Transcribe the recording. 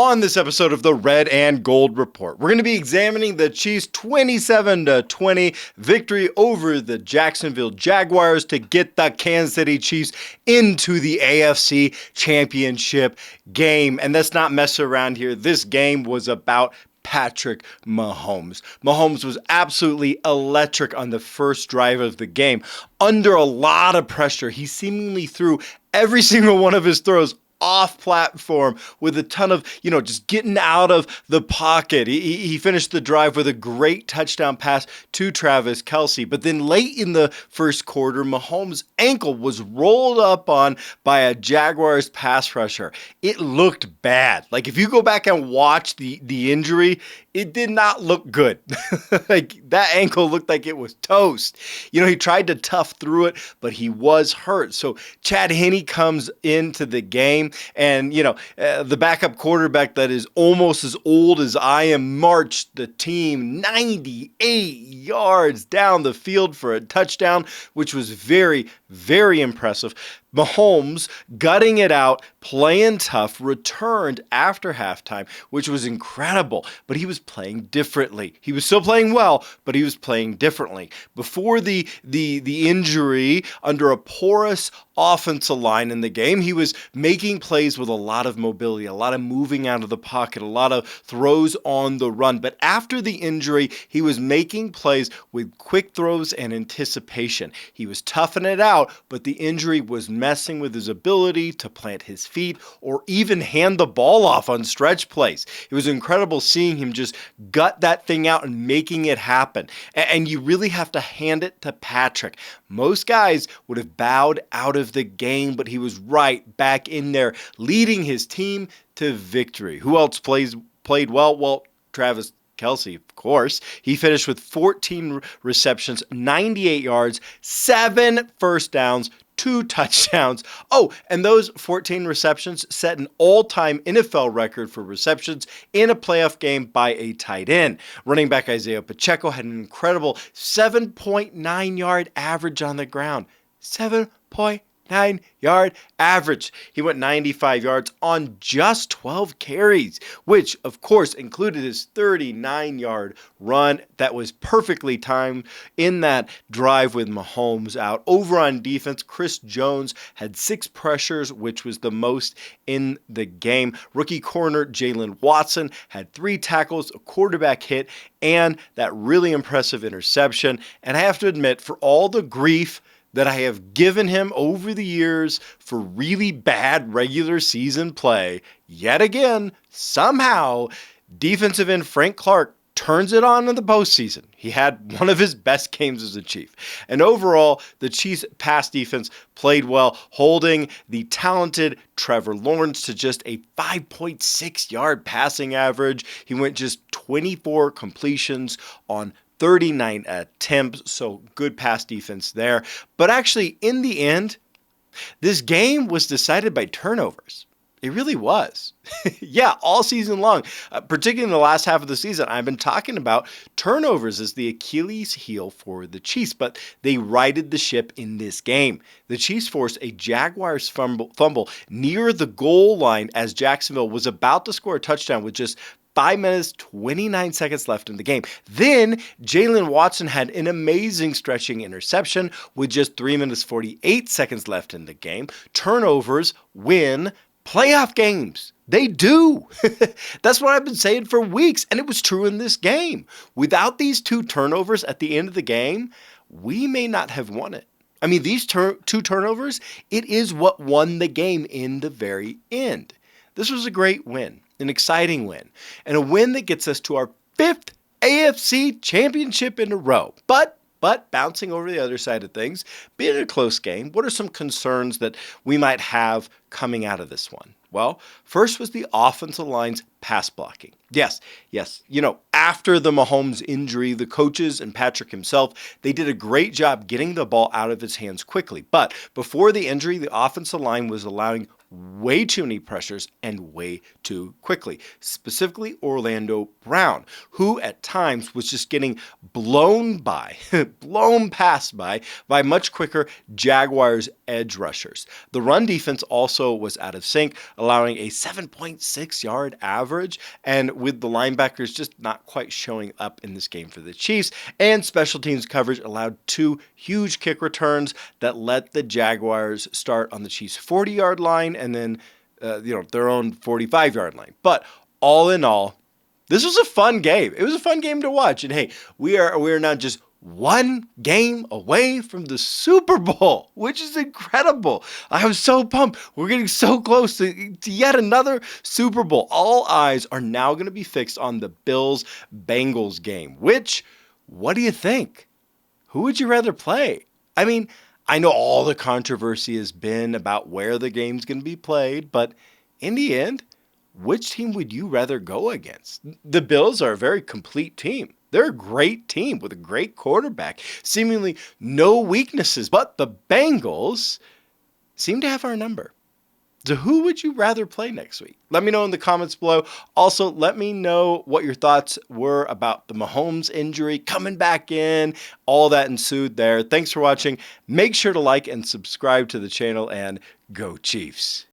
On this episode of the Red and Gold Report, we're going to be examining the Chiefs' 27-20 victory over the Jacksonville Jaguars to get the Kansas City Chiefs into the AFC Championship game. And let's not mess around here. This game was about Patrick Mahomes. Mahomes was absolutely electric on the first drive of the game. Under a lot of pressure, he seemingly threw every single one of his throws off platform with a ton of, just getting out of the pocket. He finished the drive with a great touchdown pass to Travis Kelce. But then late in the first quarter, Mahomes' ankle was rolled up on by a Jaguars pass rusher. It looked bad. Like if you go back and watch the injury, it did not look good. Like that ankle looked like it was toast. He tried to tough through it, but he was hurt. So Chad Henne comes into the game, and the backup quarterback that is almost as old as I am marched the team 98 yards down the field for a touchdown, which was very, very impressive. Mahomes, gutting it out, playing tough, returned after halftime, which was incredible, but he was playing differently. He was still playing well, but he was playing differently. Before the injury, under a porous offensive line in the game, he was making plays with a lot of mobility, a lot of moving out of the pocket, a lot of throws on the run. But after the injury, he was making plays with quick throws and anticipation. He was toughing it out, but the injury was messing with his ability to plant his feet or even hand the ball off on stretch plays. It was incredible seeing him just gut that thing out and making it happen. And you really have to hand it to Patrick. Most guys would have bowed out of the game, but he was right back in there, leading his team to victory. Who else played well? Well, Travis Kelce, of course. He finished with 14 receptions, 98 yards, 7 first downs, 2 touchdowns. Oh, and those 14 receptions set an all-time NFL record for receptions in a playoff game by a tight end. Running back Isaiah Pacheco had an incredible 7.9 yard average on the ground. 7.9-yard average. He went 95 yards on just 12 carries, which of course included his 39-yard run that was perfectly timed in that drive with Mahomes out. Over on defense, Chris Jones had 6 pressures, which was the most in the game. Rookie corner Jalen Watson had 3 tackles, a quarterback hit, and that really impressive interception. And I have to admit, for all the grief that I have given him over the years for really bad regular season play, yet again, somehow, defensive end Frank Clark turns it on in the postseason. He had one of his best games as a Chief. And overall, the Chiefs' pass defense played well, holding the talented Trevor Lawrence to just a 5.6 yard passing average. He went just 24 completions on 39 attempts, so good pass defense there. But actually, in the end, this game was decided by turnovers. It really was. Yeah, all season long, particularly in the last half of the season, I've been talking about turnovers as the Achilles heel for the Chiefs, but they righted the ship in this game. The Chiefs forced a Jaguars fumble near the goal line as Jacksonville was about to score a touchdown with just 5 minutes, 29 seconds left in the game. Then Jalen Watson had an amazing stretching interception with just 3 minutes, 48 seconds left in the game. Turnovers win playoff games. They do. That's what I've been saying for weeks, and it was true in this game. Without these 2 turnovers at the end of the game, we may not have won it. I mean, these 2 turnovers, it is what won the game in the very end. This was a great win. An exciting win, and a win that gets us to our 5th AFC championship in a row. But bouncing over the other side of things, being a close game, what are some concerns that we might have coming out of this one? Well, first was the offensive line's pass blocking. Yes, after the Mahomes injury, the coaches and Patrick himself, they did a great job getting the ball out of his hands quickly. But before the injury, the offensive line was allowing way too many pressures and way too quickly. Specifically, Orlando Brown, who at times was just getting blown past by much quicker Jaguars edge rushers. The run defense also was out of sync, allowing a 7.6 yard average, and with the linebackers just not quite showing up in this game for the Chiefs, and special teams coverage allowed 2 huge kick returns that let the Jaguars start on the Chiefs' 40-yard line and then their own 45-yard line. But all in all, this was a fun game. It was a fun game to watch. And hey, we are now just one game away from the Super Bowl, which is incredible. I was so pumped. We're getting so close to yet another Super Bowl. All eyes are now going to be fixed on the Bills-Bengals game, which, what do you think? Who would you rather play? I mean, I know all the controversy has been about where the game's going to be played, but in the end, which team would you rather go against? The Bills are a very complete team. They're a great team with a great quarterback, seemingly no weaknesses, but the Bengals seem to have our number. So who would you rather play next week? Let me know in the comments below. Also, let me know what your thoughts were about the Mahomes injury, coming back in, all that ensued there. Thanks for watching. Make sure to like and subscribe to the channel, and go Chiefs.